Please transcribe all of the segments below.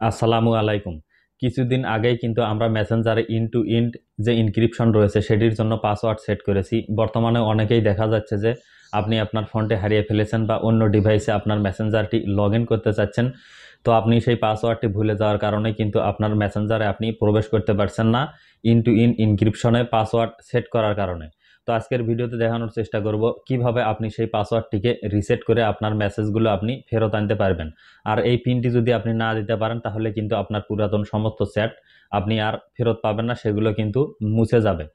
আসসালামু আলাইকুম। কিছুদিন আগেই কিন্তু আমরা মেসেঞ্জারে ইন টু ইন্ড যে ইনক্রিপশন রয়েছে সেটির জন্য পাসওয়ার্ড সেট করেছি। বর্তমানে অনেকেই দেখা যাচ্ছে যে আপনি আপনার ফোনটি হারিয়ে ফেলেছেন বা অন্য ডিভাইসে আপনার মেসেঞ্জারটি লগ ইন করতে চাচ্ছেন। তো আপনি সেই পাসওয়ার্ডটি ভুলে যাওয়ার কারণে কিন্তু আপনার মেসেঞ্জারে আপনি প্রবেশ করতে পারছেন না ইন টু ইন ইনক্রিপশনে পাসওয়ার্ড সেট করার কারণে। তো আজকের ভিডিওতে দেখানোর চেষ্টা করব কিভাবে আপনি সেই পাসওয়ার্ডটিকে রিসেট করে আপনার মেসেজগুলো আপনি ফেরত আনতে পারবেন। আর এই পিনটি যদি আপনি না দিতে পারেন তাহলে কিন্তু আপনার পুরাতন সমস্ত চ্যাট আপনি আর ফেরত পাবেন না, সেগুলো কিন্তু মুছে যাবে।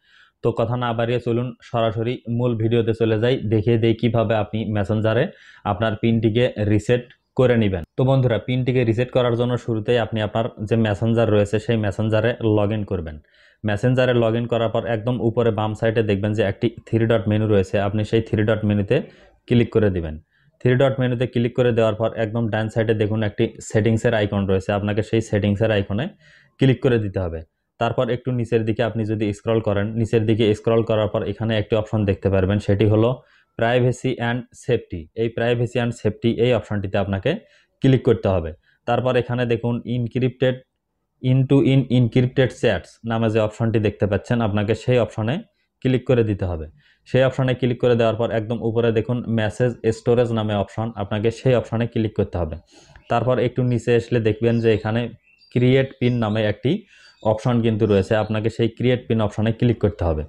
তো কথা না বাড়িয়ে চলুন সরাসরি মূল ভিডিওতে চলে যাই, দেখিয়ে দেই কিভাবে আপনি মেসেঞ্জারে আপনার পিনটিকে রিসেট করে নেবেন। তো বন্ধুরা, পিনটিকে রিসেট করার জন্য শুরুতেই আপনি আপনার যে মেসেঞ্জার রয়েছে সেই মেসেঞ্জারে লগ ইন করবেন। মেসেঞ্জারে লগ ইন করার পর একদম উপরে বাম সাইডে দেখবেন যে একটি থ্রি ডট মেনু রয়েছে, আপনি সেই থ্রি ডট মেনুতে ক্লিক করে দিবেন। থ্রি ডট মেনুতে ক্লিক করে দেওয়ার পর একদম ডান সাইডে দেখুন একটি সেটিংসের আইকন রয়েছে, আপনাকে সেই সেটিংসের আইকনে ক্লিক করে দিতে হবে। তারপর একটু নিচের দিকে আপনি যদি স্ক্রল করেন, নিচের দিকে স্ক্রল করার পর এখানে একটি অপশন দেখতে পারবেন, সেটি হলো প্রাইভেসি অ্যান্ড সেফটি। এই প্রাইভেসি অ্যান্ড সেফটি এই অপশনটিতে আপনাকে ক্লিক করতে হবে। তারপর এখানে দেখুন encrypted end to end encrypted chats নামে যে অপশনটি দেখতে পাচ্ছেন, আপনাকে সেই অপশনে ক্লিক করে দিতে হবে। সেই অপশনে ক্লিক করে দেওয়ার পর একদম উপরে দেখুন মেসেজ স্টোরেজ নামে অপশন, আপনাকে সেই অপশনে ক্লিক করতে হবে। তারপর একটু নিচে আসলে দেখবেন যে এখানে ক্রিয়েট পিন নামে একটি অপশন কিন্তু রয়েছে, আপনাকে সেই ক্রিয়েট পিন অপশনে ক্লিক করতে হবে।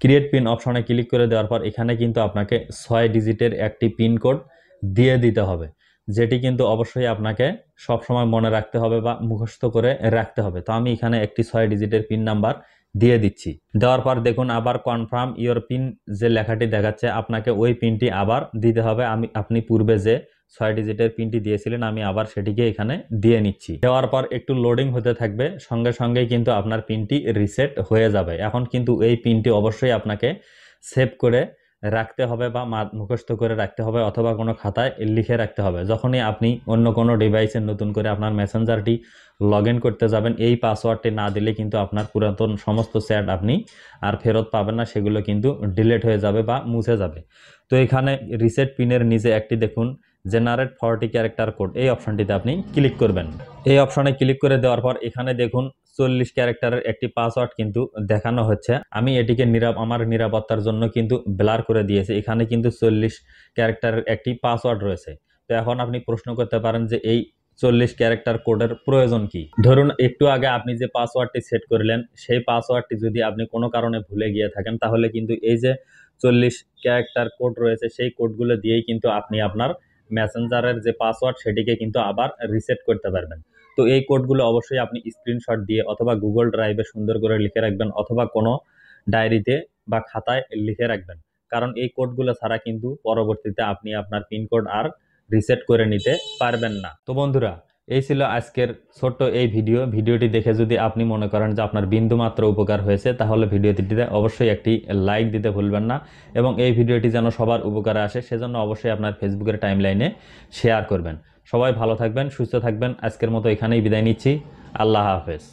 ক্রিয়েট পিন অপশনে ক্লিক করে দেওয়ার পর এখানে কিন্তু আপনাকে 6 ডিজিটের একটি পিন কোড দিয়ে দিতে হবে, যেটি কিন্তু অবশ্যই আপনাকে সবসময় মনে রাখতে হবে বা মুখস্থ করে রাখতে হবে। তো আমি এখানে একটি 6 ডিজিটের পিন নাম্বার দিয়ে দিচ্ছি। দেওয়ার পর দেখুন আবার কনফার্ম ইওর পিন যে লেখাটি দেখাচ্ছে, আপনাকে ওই পিনটি আবার দিতে হবে। আপনি পূর্বে যে 6 ডিজিটের পিনটি দিয়েছিলেন আমি আবার সেটিকে এখানে দিয়ে নিচ্ছি। দেওয়ার পর একটু লোডিং হতে থাকবে, সঙ্গে সঙ্গেই কিন্তু আপনার পিনটি রিসেট হয়ে যাবে। এখন কিন্তু এই পিনটি অবশ্যই আপনাকে সেভ করে রাখতে হবে বা মুখস্থ করে রাখতে হবে অথবা কোনো খাতায় লিখে রাখতে হবে। যখনই আপনি অন্য কোনো ডিভাইসে নতুন করে আপনার মেসেঞ্জারটি লগ ইন করতে যাবেন, এই পাসওয়ার্ডটি না দিলে কিন্তু আপনার পুরাতন সমস্ত চ্যাট আপনি আর ফেরত পাবেন না, সেগুলো কিন্তু ডিলিট হয়ে যাবে বা মুছে যাবে। তো এখানে রিসেট পিনের নিচে একটি দেখুন জেনারেট 40 ক্যারেক্টার কোড, এই অপশনটিতে আপনি ক্লিক করবেন। এই অপশনে ক্লিক করে দেওয়ার পর এখানে দেখুন 40 ক্যারেক্টারের একটি পাসওয়ার্ড কিন্তু দেখানো হচ্ছে। আমি এটিকে আমার নিরাপত্তার জন্য কিন্তু ব্লার করে দিয়েছি। এখানে কিন্তু 40 ক্যারেক্টারের একটি পাসওয়ার্ড রয়েছে। তো এখন আপনি প্রশ্ন করতে পারেন যে এই 40 ক্যারেক্টার কোডের প্রয়োজন কি? ধরুন একটু আগে আপনি যে পাসওয়ার্ডটি সেট করলেন সেই পাসওয়ার্ডটি যদি আপনি কোনো কারণে ভুলে গিয়ে থাকেন, তাহলে কিন্তু এই যে 40 ক্যারেক্টার কোড রয়েছে সেই কোডগুলো দিয়েই কিন্তু আপনি আপনার মেসেঞ্জারের যে পাসওয়ার্ড সেটিকে কিন্তু আবার রিসেট করতে পারবেন। তো এই কোডগুলো অবশ্যই আপনি স্ক্রিনশট দিয়ে অথবা গুগল ড্রাইভে সুন্দর করে লিখে রাখবেন অথবা কোনো ডায়েরিতে বা খাতায় লিখে রাখবেন, কারণ এই কোডগুলো ছাড়া কিন্তু পরবর্তীতে আপনি আপনার পিনকোড আর রিসেট করে নিতে পারবেন না। তো বন্ধুরা, এই ছিল আজকের ছোট্ট এই ভিডিওটি দেখে যদি আপনি মনে করেন যে আপনার বিন্দুমাত্র উপকার হয়েছে, তাহলে ভিডিওটিতে অবশ্যই একটি লাইক দিতে ভুলবেন না এবং এই ভিডিওটি যেন সবার উপকারে আসে সেজন্য অবশ্যই আপনার ফেসবুকের টাইমলাইনে শেয়ার করবেন। সবাই ভালো থাকবেন, সুস্থ থাকবেন। আজকের মতো এখানেই বিদায় নিচ্ছি। আল্লাহ হাফেজ।